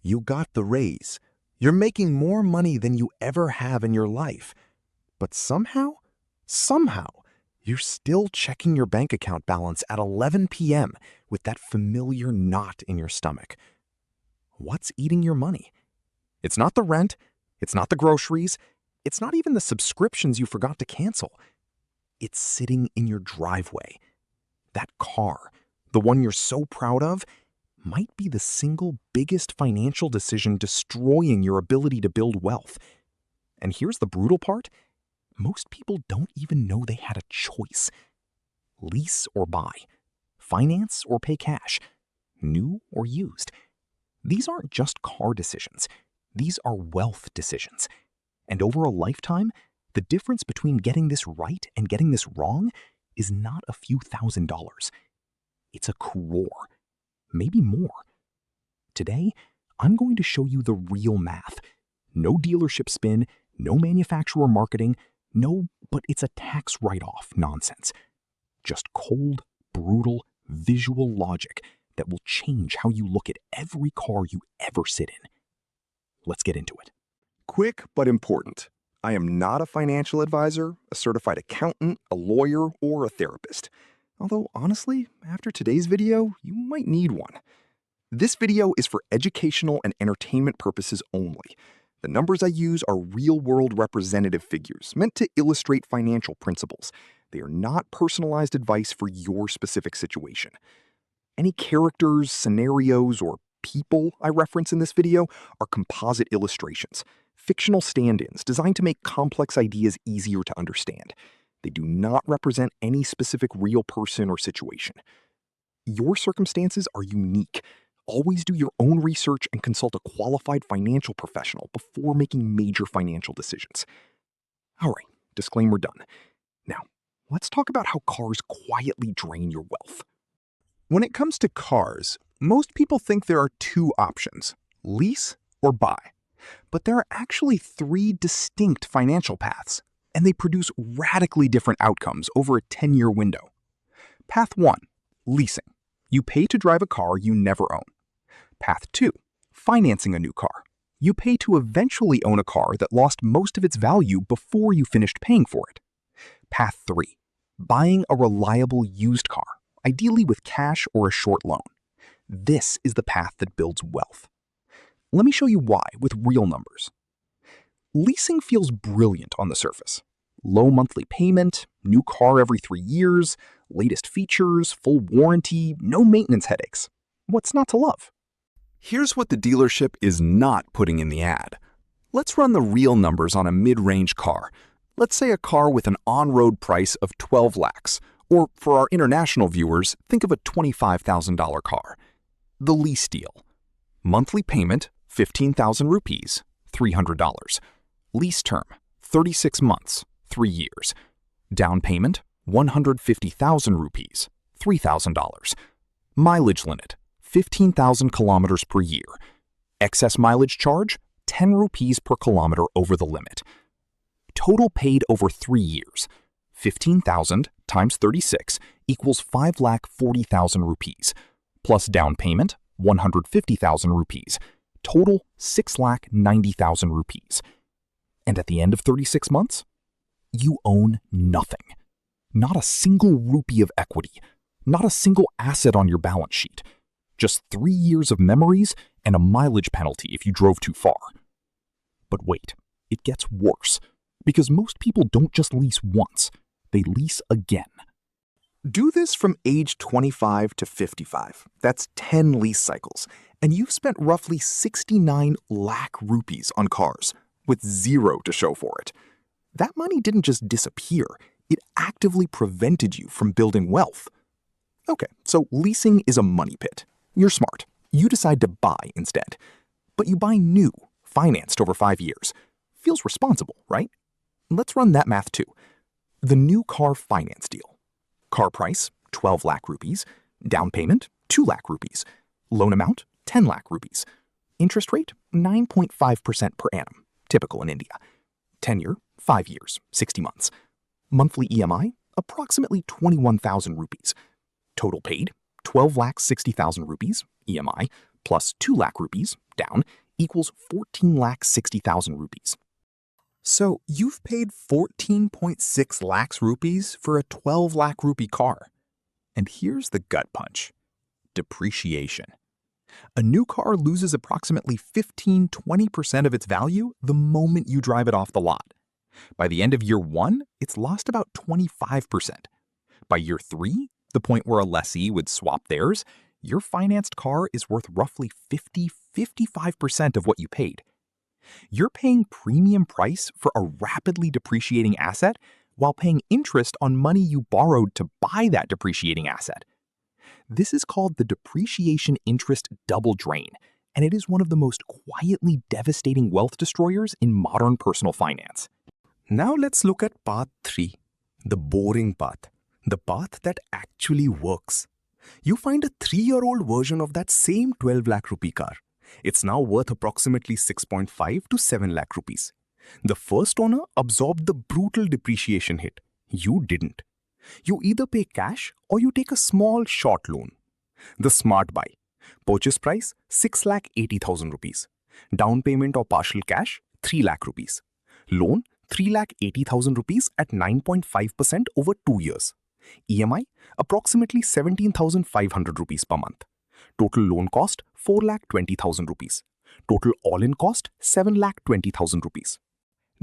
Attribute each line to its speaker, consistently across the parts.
Speaker 1: You got the raise. You're making more money than you ever have in your life. But somehow, you're still checking your bank account balance at 11 p.m. with that familiar knot in your stomach. What's eating your money? It's not the rent. It's not the groceries. It's not even the subscriptions you forgot to cancel. It's sitting in your driveway. That car, the one you're so proud of, might be the single biggest financial decision destroying your ability to build wealth. And here's the brutal part. Most people don't even know they had a choice. Lease or buy. Finance or pay cash. New or used. These aren't just car decisions. These are wealth decisions. And over a lifetime, the difference between getting this right and getting this wrong is not a few $1,000s. It's a crore. Maybe more. Today, I'm going to show you the real math. No dealership spin, no manufacturer marketing, no, but it's a tax write-off nonsense. Just cold, brutal, visual logic that will change how you look at every car you ever sit in. Let's get into it.
Speaker 2: Quick but important. I am not a financial advisor, a certified accountant, a lawyer, or a therapist. Although, honestly, after today's video, you might need one. This video is for educational and entertainment purposes only. The numbers I use are real-world representative figures meant to illustrate financial principles. They are not personalized advice for your specific situation. Any characters, scenarios, or people I reference in this video are composite illustrations, fictional stand-ins designed to make complex ideas easier to understand. They do not represent any specific real person or situation. Your circumstances are unique. Always do your own research and consult a qualified financial professional before making major financial decisions. All right, disclaimer done. Now, let's talk about how cars quietly drain your wealth.
Speaker 3: When it comes to cars, most people think there are two options, lease or buy. But there are actually three distinct financial paths, and they produce radically different outcomes over a 10-year window. Path 1, leasing. You pay to drive a car you never own. Path 2, financing a new car. You pay to eventually own a car that lost most of its value before you finished paying for it. Path 3, buying a reliable used car, ideally with cash or a short loan. This is the path that builds wealth. Let me show you why with real numbers. Leasing feels brilliant on the surface. Low monthly payment, new car every 3 years, latest features, full warranty, no maintenance headaches. What's not to love?
Speaker 2: Here's what the dealership is not putting in the ad. Let's run the real numbers on a mid-range car. Let's say a car with an on-road price of 12 lakhs, or for our international viewers, think of a $25,000 car. The lease deal. Monthly payment, 15,000 rupees, $300. Lease term, 36 months, 3 years. Down payment, 150,000 rupees, $3,000. Mileage limit, 15,000 kilometers per year. Excess mileage charge, 10 rupees per kilometer over the limit. Total paid over 3 years. 15,000 times 36 equals 5,40,000 rupees. Plus down payment, 150,000 rupees. Total 6,90,000 rupees. And at the end of 36 months, you own nothing. Not a single rupee of equity. Not a single asset on your balance sheet. Just 3 years of memories and a mileage penalty if you drove too far. But wait, it gets worse. Because most people don't just lease once, they lease again. Do this from age 25 to 55. That's 10 lease cycles. And you've spent roughly 69 lakh rupees on cars, with zero to show for it. That money didn't just disappear. It actively prevented you from building wealth. Okay, so leasing is a money pit. You're smart. You decide to buy instead. But you buy new, financed over 5 years. Feels responsible, right? Let's run that math too. The new car finance deal. Car price, 12 lakh rupees. Down payment, 2 lakh rupees. Loan amount, 10 lakh rupees. Interest rate, 9.5% per annum. Typical in India. Tenure, 5 years, 60 months. Monthly EMI, approximately 21,000 rupees. Total paid, 12,60,000 rupees, EMI, plus 2 lakh rupees,
Speaker 3: down equals 14,60,000 rupees. So you've paid 14.6 lakhs rupees for a 12 lakh rupee car. And here's the gut punch. Depreciation. A new car loses approximately 15–20% of its value the moment you drive it off the lot. By the end of year 1, it's lost about 25%. By year 3, the point where a lessee would swap theirs, your financed car is worth roughly 50–55% of what you paid. You're paying premium price for a rapidly depreciating asset while paying interest on money you borrowed to buy that depreciating asset. This is called the depreciation interest double drain, and it is one of the most quietly devastating wealth destroyers in modern personal finance.
Speaker 4: Now let's look at path 3, the boring path, the path that actually works. You find a 3-year-old version of that same 12 lakh rupee car. It's now worth approximately 6.5 to 7 lakh rupees. The first owner absorbed the brutal depreciation hit. You didn't. You either pay cash or you take a small short loan. The smart buy. Purchase price 6,80,000 rupees. Down payment or partial cash 3 lakh rupees. Loan 3,80,000 rupees at 9.5% over 2 years. EMI approximately 17,500 rupees per month. Total loan cost 4,20,000 rupees. Total all-in cost 7,20,000 rupees.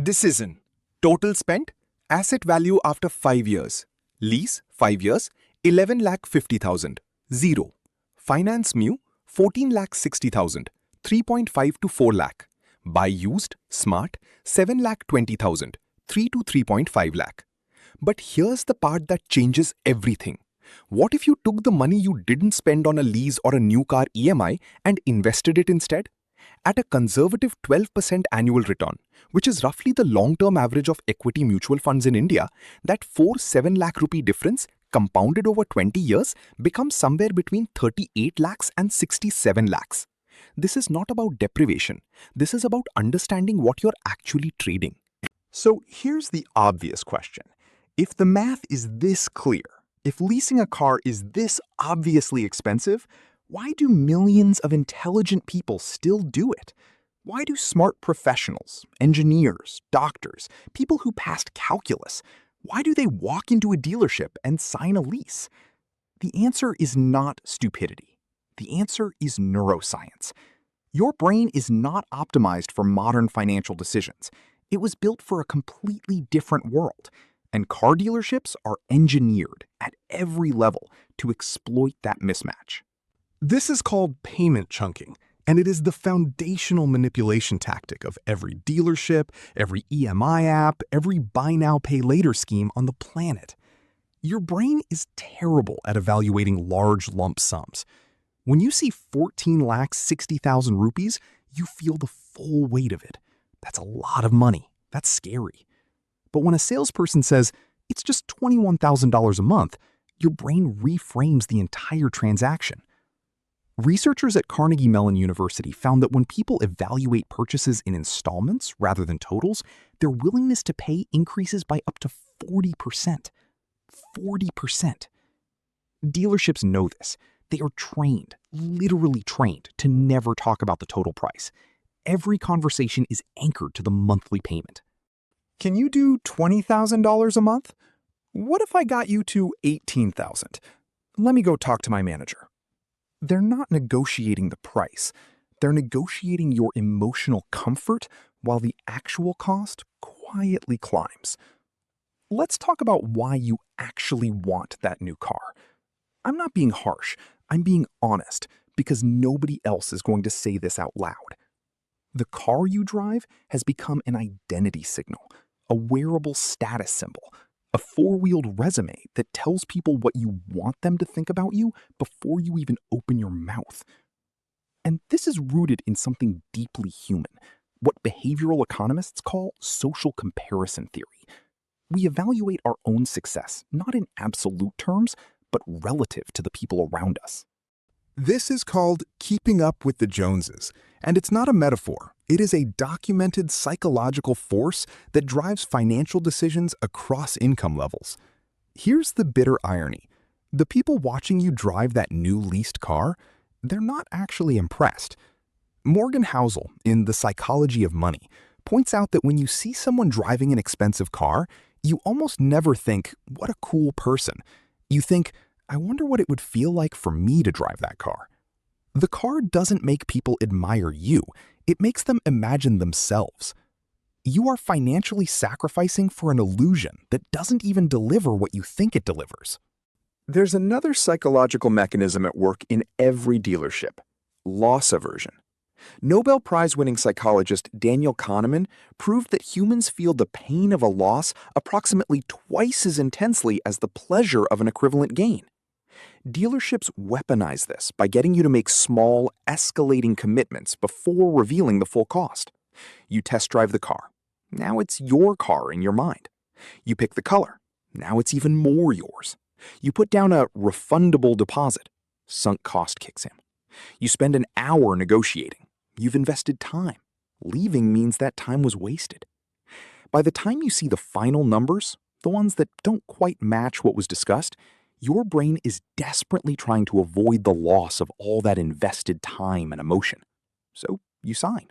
Speaker 5: Decision. Total spent, asset value after 5 years. Lease, 5 years, 11,50,000. 0. Finance new, 14,60,000. 3.5 to 4 lakh. Buy used, smart, 7,20,000. 3 to 3.5 lakh. But here's the part that changes everything. What if you took the money you didn't spend on a lease or a new car EMI and invested it instead? At a conservative 12% annual return, which is roughly the long-term average of equity mutual funds in India, that 4–7 lakh rupee difference compounded over 20 years becomes somewhere between 38 lakhs and 67 lakhs. This is not about deprivation. This is about understanding what you're actually trading.
Speaker 3: So here's the obvious question. If the math is this clear, if leasing a car is this obviously expensive, why do millions of intelligent people still do it? Why do smart professionals, engineers, doctors, people who passed calculus, why do they walk into a dealership and sign a lease? The answer is not stupidity. The answer is neuroscience. Your brain is not optimized for modern financial decisions. It was built for a completely different world. And car dealerships are engineered at every level to exploit that mismatch.
Speaker 4: This is called payment chunking, and it is the foundational manipulation tactic of every dealership, every EMI app, every buy now, pay later scheme on the planet. Your brain is terrible at evaluating large lump sums. When you see 14,60,000 rupees, you feel the full weight of it. That's a lot of money. That's scary. But when a salesperson says, it's just $21,000 a month, your brain reframes the entire transaction. Researchers at Carnegie Mellon University found that when people evaluate purchases in installments rather than totals, their willingness to pay increases by up to 40%. 40%. Dealerships know this. They are trained, literally trained, to never talk about the total price. Every conversation is anchored to the monthly payment.
Speaker 3: Can you do $20,000 a month? What if I got you to $18,000? Let me go talk to my manager. They're not negotiating the price. They're negotiating your emotional comfort while the actual cost quietly climbs. Let's talk about why you actually want that new car. I'm not being harsh. I'm being honest because nobody else is going to say this out loud. The car you drive has become an identity signal, a wearable status symbol, a four-wheeled resume that tells people what you want them to think about you before you even open your mouth. And this is rooted in something deeply human, what behavioral economists call social comparison theory. We evaluate our own success not in absolute terms, but relative to the people around us.
Speaker 4: This is called keeping up with the Joneses, and it's not a metaphor. It is a documented psychological force that drives financial decisions across income levels. Here's the bitter irony. The people watching you drive that new leased car, they're not actually impressed.
Speaker 3: Morgan Housel, in The Psychology of Money, points out that when you see someone driving an expensive car, you almost never think, what a cool person. You think, I wonder what it would feel like for me to drive that car. The car doesn't make people admire you. It makes them imagine themselves. You are financially sacrificing for an illusion that doesn't even deliver what you think it delivers.
Speaker 2: There's another psychological mechanism at work in every dealership: loss aversion. Nobel Prize-winning psychologist Daniel Kahneman proved that humans feel the pain of a loss approximately twice as intensely as the pleasure of an equivalent gain. Dealerships weaponize this by getting you to make small, escalating commitments before revealing the full cost. You test drive the car. Now it's your car in your mind. You pick the color. Now it's even more yours. You put down a refundable deposit. Sunk cost kicks in. You spend an hour negotiating. You've invested time. Leaving means that time was wasted. By the time you see the final numbers, the ones that don't quite match what was discussed, your brain is desperately trying to avoid the loss of all that invested time and emotion. So you sign.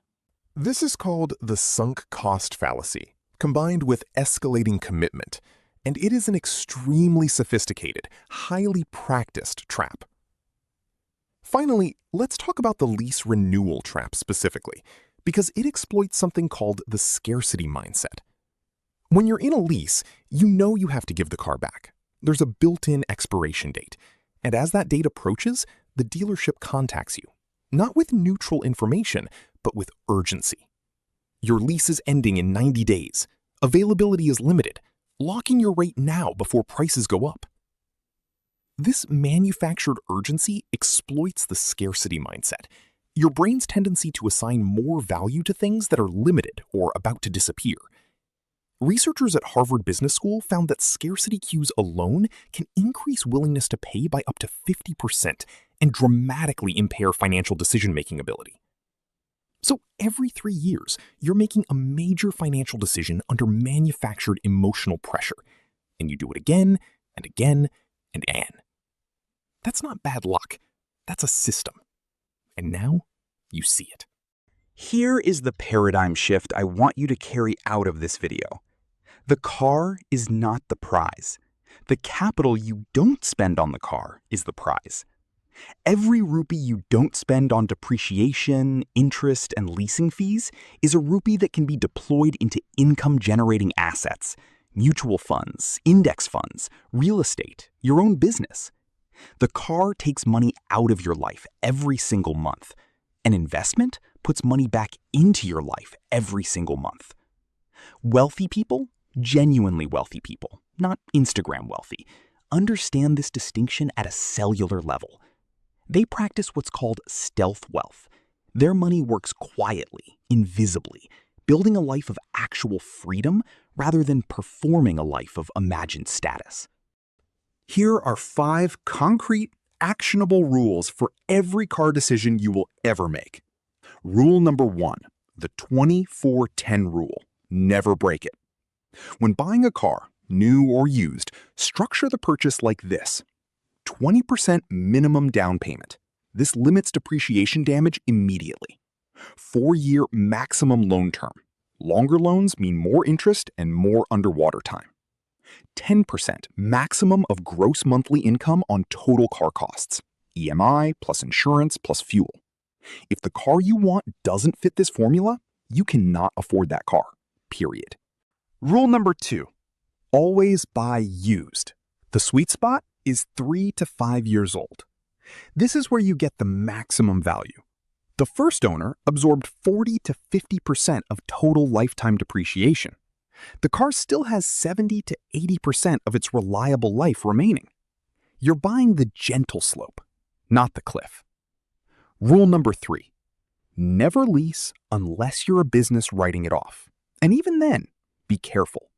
Speaker 4: This is called the sunk cost fallacy, combined with escalating commitment, and it is an extremely sophisticated, highly practiced trap. Finally, let's talk about the lease renewal trap specifically, because it exploits something called the scarcity mindset. When you're in a lease, you know you have to give the car back. There's a built-in expiration date, and as that date approaches, the dealership contacts you, not with neutral information, but with urgency. Your lease is ending in 90 days. Availability is limited. Lock in your rate now before prices go up. This manufactured urgency exploits the scarcity mindset, your brain's tendency to assign more value to things that are limited or about to disappear. Researchers at Harvard Business School found that scarcity cues alone can increase willingness to pay by up to 50% and dramatically impair financial decision-making ability. So every 3 years, you're making a major financial decision under manufactured emotional pressure, and you do it again and again and again. That's not bad luck. That's a system. And now you see it.
Speaker 3: Here is the paradigm shift I want you to carry out of this video. The car is not the prize. The capital you don't spend on the car is the prize. Every rupee you don't spend on depreciation, interest, and leasing fees is a rupee that can be deployed into income-generating assets, mutual funds, index funds, real estate, your own business. The car takes money out of your life every single month. An investment puts money back into your life every single month. Wealthy people, genuinely wealthy people, not Instagram wealthy, understand this distinction at a cellular level. They practice what's called stealth wealth. Their money works quietly, invisibly, building a life of actual freedom rather than performing a life of imagined status. Here are 5 concrete, actionable rules for every car decision you will ever make. Rule number 1, the 20-4-10 rule. Never break it. When buying a car, new or used, structure the purchase like this: 20% minimum down payment. This limits depreciation damage immediately. 4-year maximum loan term. Longer loans mean more interest and more underwater time. 10% maximum of gross monthly income on total car costs. EMI plus insurance plus fuel. If the car you want doesn't fit this formula, you cannot afford that car. Period. Rule number 2. Always buy used. The sweet spot is 3 to 5 years old. This is where you get the maximum value. The first owner absorbed 40 to 50% of total lifetime depreciation. The car still has 70 to 80% of its reliable life remaining. You're buying the gentle slope, not the cliff. Rule number 3. Never lease unless you're a business writing it off. And even then, be careful.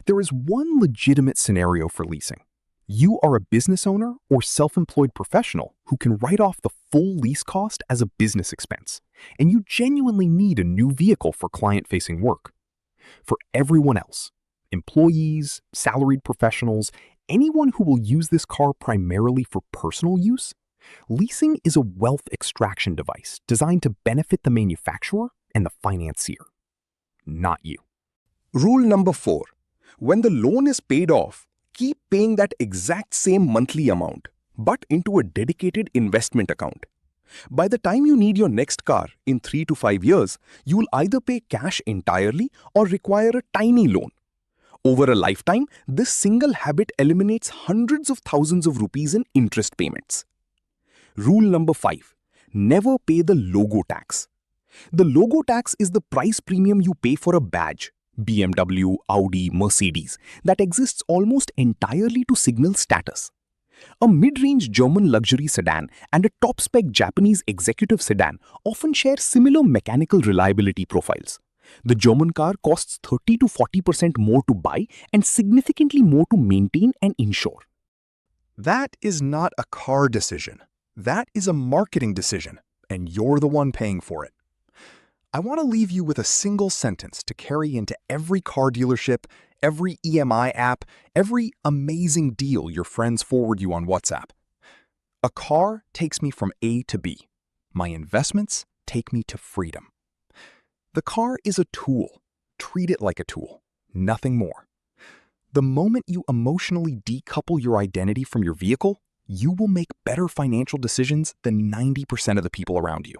Speaker 3: There is one legitimate scenario for leasing. You are a business owner or self-employed professional who can write off the full lease cost as a business expense, and you genuinely need a new vehicle for client-facing work. For everyone else, employees, salaried professionals, anyone who will use this car primarily for personal use, Leasing is a wealth extraction device designed to benefit the manufacturer and the financier, not you.
Speaker 5: Rule number 4. When the loan is paid off, keep paying that exact same monthly amount, but into a dedicated investment account. By the time you need your next car in 3 to 5 years, you will either pay cash entirely or require a tiny loan. Over a lifetime, this single habit eliminates hundreds of thousands of rupees in interest payments. Rule number 5. Never pay the logo tax. The logo tax is the price premium you pay for a badge, BMW, Audi, Mercedes, that exists almost entirely to signal status. A mid-range German luxury sedan and a top-spec Japanese executive sedan often share similar mechanical reliability profiles. The German car costs 30 to 40% more to buy and significantly more to maintain and insure.
Speaker 4: That is not a car decision. That is a marketing decision, and you're the one paying for it. I want to leave you with a single sentence to carry into every car dealership, every EMI app, every amazing deal your friends forward you on WhatsApp. A car takes me from A to B. My investments take me to freedom. The car is a tool. Treat it like a tool, nothing more. The moment you emotionally decouple your identity from your vehicle, you will make better financial decisions than 90% of the people around you.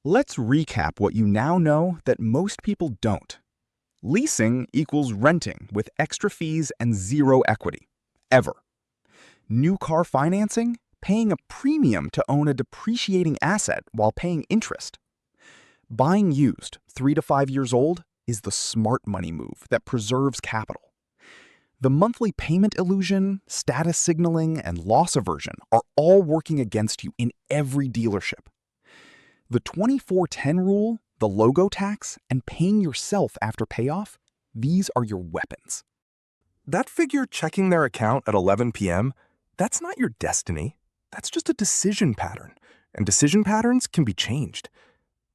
Speaker 4: Let's recap what you now know that most people don't. Leasing equals renting with extra fees and zero equity, ever. New car financing, paying a premium to own a depreciating asset while paying interest. Buying used, 3 to 5 years old, is the smart money move that preserves capital. The monthly payment illusion, status signaling, and loss aversion are all working against you in every dealership. The 24/10 rule, the logo tax, and paying yourself after payoff, these are your weapons. That figure checking their account at 11 p.m., that's not your destiny. That's just a decision pattern, and decision patterns can be changed.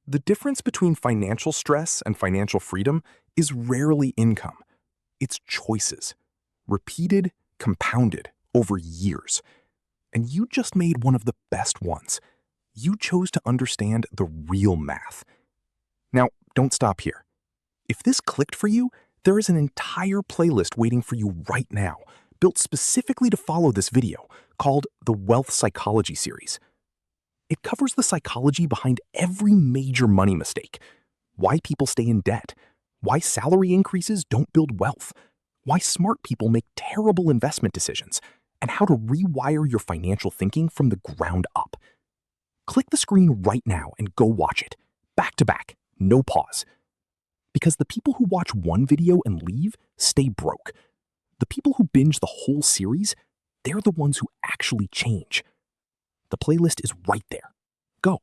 Speaker 4: The difference between financial stress and financial freedom is rarely income. It's choices, repeated, compounded over years. And you just made one of the best ones. You chose to understand the real math. Now, don't stop here. If this clicked for you, there is an entire playlist waiting for you right now, built specifically to follow this video, called the Wealth Psychology series. It covers the psychology behind every major money mistake, why people stay in debt, why salary increases don't build wealth, why smart people make terrible investment decisions, and how to rewire your financial thinking from the ground up. Click the screen right now and go watch it, back to back, no pause. Because the people who watch one video and leave stay broke. The people who binge the whole series, they're the ones who actually change. The playlist is right there. Go.